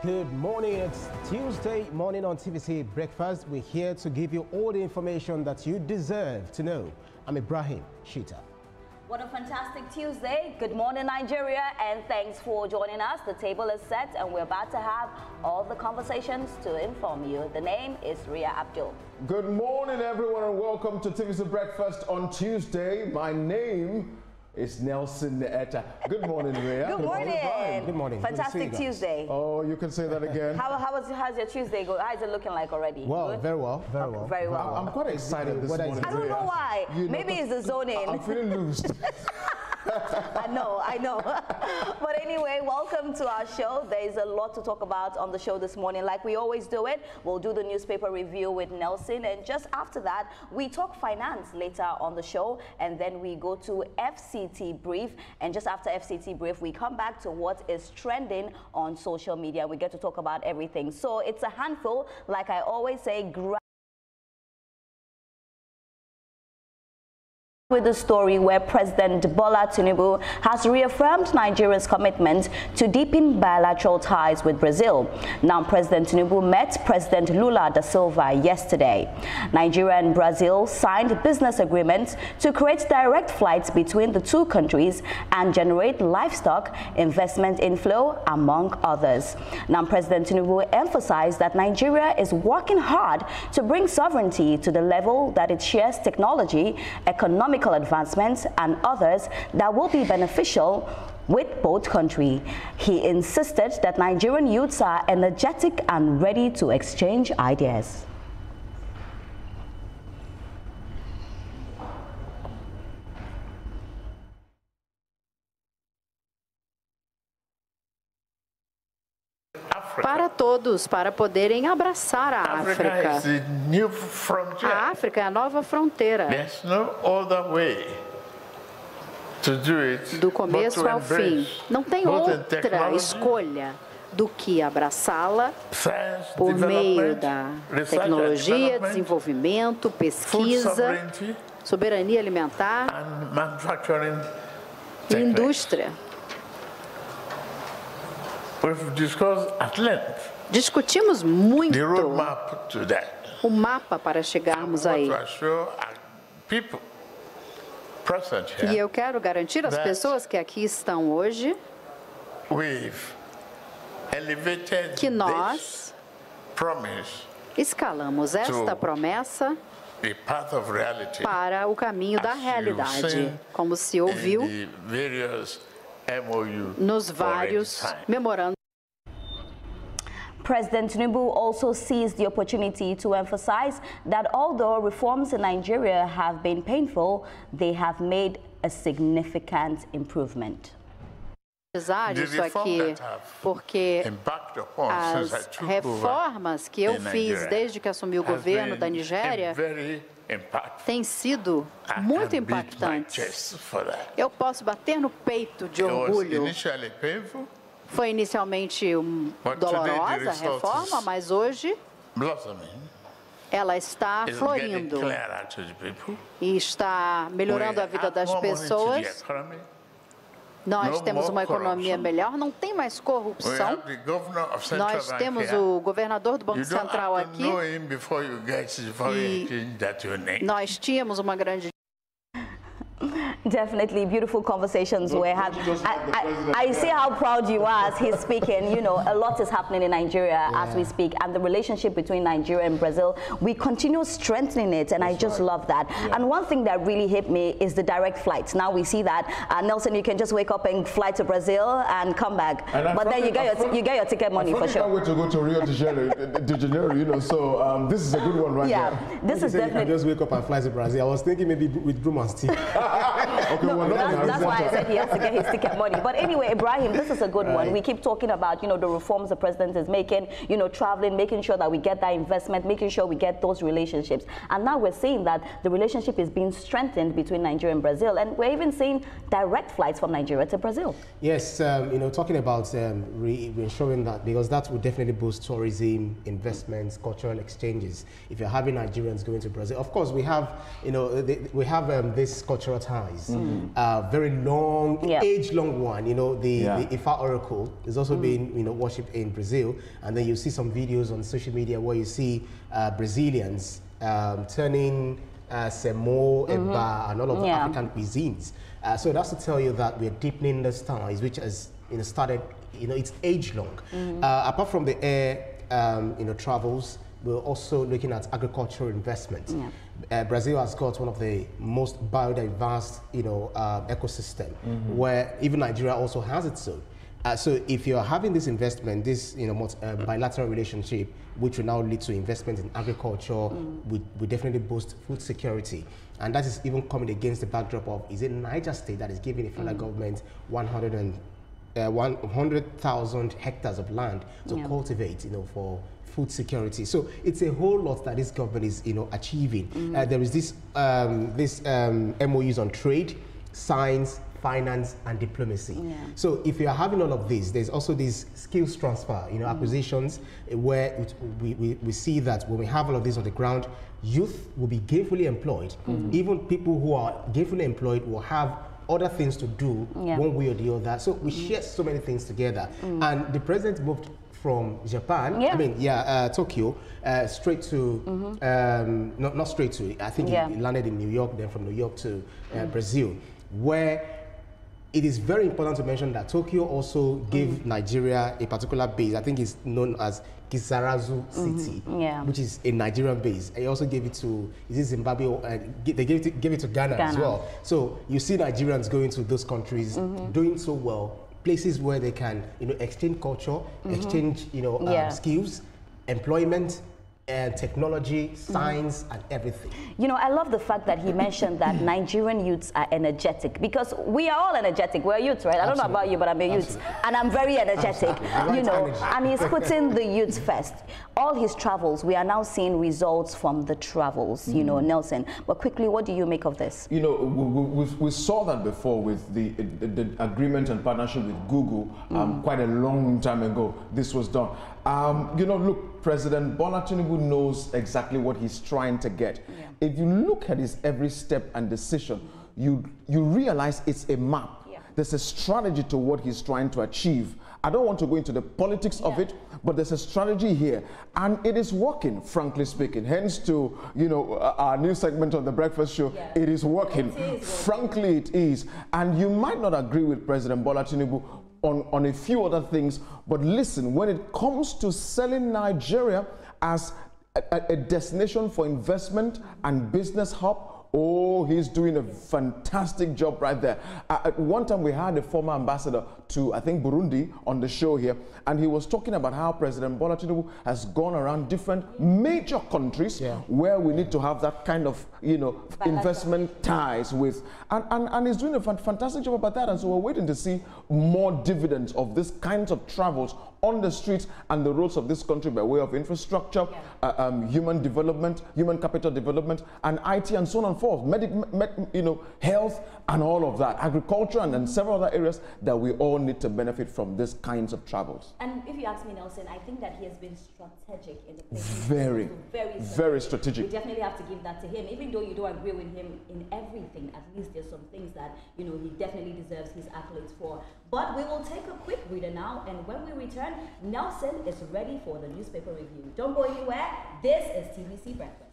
Good morning. It's Tuesday morning on TVC Breakfast. We're here to give you all the information that you deserve to know. I'm Ibrahim Shita. What a fantastic Tuesday. Good morning, Nigeria, and thanks for joining us. The table is set, and we're about to have all the conversations to inform you. The name is Ria Abdul. Good morning, everyone, and welcome to TVC Breakfast on Tuesday. My name is Nelson Etta. Good morning, Ria. Good morning. Good morning. Fantastic Tuesday. Oh, you can say that again. How's your Tuesday going? How is it looking like already? Well, Good? very well, very well. Very well. I'm quite excited this morning. I don't know why. Maybe it's the zoning. I'm feeling loose. I know. But anyway, welcome to our show. There is a lot to talk about on the show this morning. Like we always do it, we'll do the newspaper review with Nelson. And just after that, we talk finance later on the show. And then we go to FCT Brief. And just after FCT Brief, we come back to what is trending on social media. We get to talk about everything. So it's a handful. Like I always say, with the story where President Bola Tinubu has reaffirmed Nigeria's commitment to deepen bilateral ties with Brazil. Now, President Tinubu met President Lula da Silva yesterday. Nigeria and Brazil signed business agreements to create direct flights between the two countries and generate livestock investment inflow, among others. Now, President Tinubu emphasized that Nigeria is working hard to bring sovereignty to the level that it shares technology, economic advancements, and others that will be beneficial with both countries. He insisted that Nigerian youths are energetic and ready to exchange ideas. Para todos, para poderem abraçar a África. A África é a nova fronteira. Do começo ao fim. Não tem outra escolha do que abraçá-la por meio da tecnologia, desenvolvimento, pesquisa, soberania alimentar e indústria. Discutimos muito o mapa para chegarmos aí. E eu quero garantir às pessoas que aqui estão hoje que nós escalamos esta promessa para o caminho da realidade, como se ouviu nos vários memorandos. President Tinubu also seized the opportunity to emphasize that although reforms in Nigeria have been painful, they have made a significant improvement. Apesar disso aqui, porque as reformas que eu fiz desde que assumi o governo da Nigéria têm sido muito impactantes. Eu posso bater no peito de orgulho. Foi inicialmente dolorosa a reforma, mas hoje ela está florindo e está melhorando a vida das pessoas. Nós temos uma economia melhor, não tem mais corrupção. Nós temos o governador do Banco Central aqui. E nós tínhamos uma grande... Definitely beautiful conversations we're having. I see how proud you are as he's speaking. You know, a lot is happening in Nigeria as we speak, and the relationship between Nigeria and Brazil, we continue strengthening it, and I just love that. And one thing that really hit me is the direct flights. Now we see that, Nelson, you can just wake up and fly to Brazil and come back, but then you get your ticket money for sure. I can't wait to go to Rio de Janeiro, you know, so this is a good one right here. This is definitely... You can just wake up and fly to Brazil. I was thinking maybe with broom and stick. Okay, no, that's why I said he has to get his ticket money. But anyway, Ibrahim, this is a good one. We keep talking about, you know, the reforms the president is making, you know, traveling, making sure that we get that investment, making sure we get those relationships. And now we're seeing that the relationship is being strengthened between Nigeria and Brazil. And we're even seeing direct flights from Nigeria to Brazil. Yes, you know, talking about ensuring that, because that would definitely boost tourism, investments, cultural exchanges. If you're having Nigerians going to Brazil, of course, we have, you know, we have this cultural ties. very long, age-long one. You know, the Ifa Oracle is also being, you know, worshipped in Brazil. And then you see some videos on social media where you see Brazilians turning semo, eba, and all of the African cuisines. So that's to tell you that we're deepening the ties, which has, you know, started, you know, it's age-long. Apart from the air, you know, travels, we're also looking at agricultural investment. Brazil has got one of the most biodiverse, you know, ecosystem, where even Nigeria also has its own. So if you're having this investment, this, you know, bilateral relationship, which will now lead to investment in agriculture, we definitely boost food security. And that is even coming against the backdrop of, is it Niger State that is giving the federal government 100,000 hectares of land to cultivate, you know, for food security. So it's a whole lot that this government is, you know, achieving. There is this MOUs on trade, science, finance, and diplomacy. So if you are having all of this, there's also this skills transfer, you know, acquisitions, where we see that when we have all of this on the ground, youth will be gainfully employed. Even people who are gainfully employed will have other things to do one way or the other. So we share so many things together. And the president moved from Japan, Tokyo, straight to, not straight to, I think he landed in New York, then from New York to Brazil, where it is very important to mention that Tokyo also gave Nigeria a particular base. I think it's known as Kisarazu City, which is a Nigerian base. They also gave it to, is it Zimbabwe? They gave it to Ghana as well. So you see Nigerians going to those countries, doing so well, places where they can, you know, exchange culture, exchange, you know, skills, employment, technology, science, and everything. You know, I love the fact that he mentioned that Nigerian youths are energetic, because we are all energetic. We're youths, right? I don't know about you, but I'm a youth, and I'm very energetic, you know, and he's putting the youths first. All his travels, we are now seeing results from the travels, you know, Nelson. But quickly, what do you make of this? You know, we saw that before with the agreement and partnership with Google quite a long time ago. This was done. You know, look, President Bola Tinubu knows exactly what he's trying to get. If you look at his every step and decision, you realize it's a map. There's a strategy to what he's trying to achieve. I don't want to go into the politics of it, but there's a strategy here, and it is working, frankly speaking. Hence to, you know, our new segment on the breakfast show, it is working. Frankly, it is. And you might not agree with President Bola Tinubu on a few other things, but listen, when it comes to selling Nigeria as a destination for investment and business hub, oh, he's doing a fantastic job right there. At one time, we had a former ambassador to, I think, Burundi on the show here, and he was talking about how President Bola Tinubu has gone around different major countries where we need to have that kind of, you know, investment ties with, and he's doing a fantastic job about that. And so we're waiting to see more dividends of this kinds of travels on the streets and the roads of this country by way of infrastructure, human development, human capital development, and IT, and so on and forth, you know, health, and all of that, agriculture, and several other areas that we all need to benefit from these kinds of travels. And if you ask me, Nelson, I think that he has been strategic in the places. Very strategic. We definitely have to give that to him. Even though you don't agree with him in everything, at least there's some things that, you know, he definitely deserves his accolades for. But we will take a quick breather now, and when we return, Nelson is ready for the newspaper review. Don't go anywhere. This is TVC Breakfast.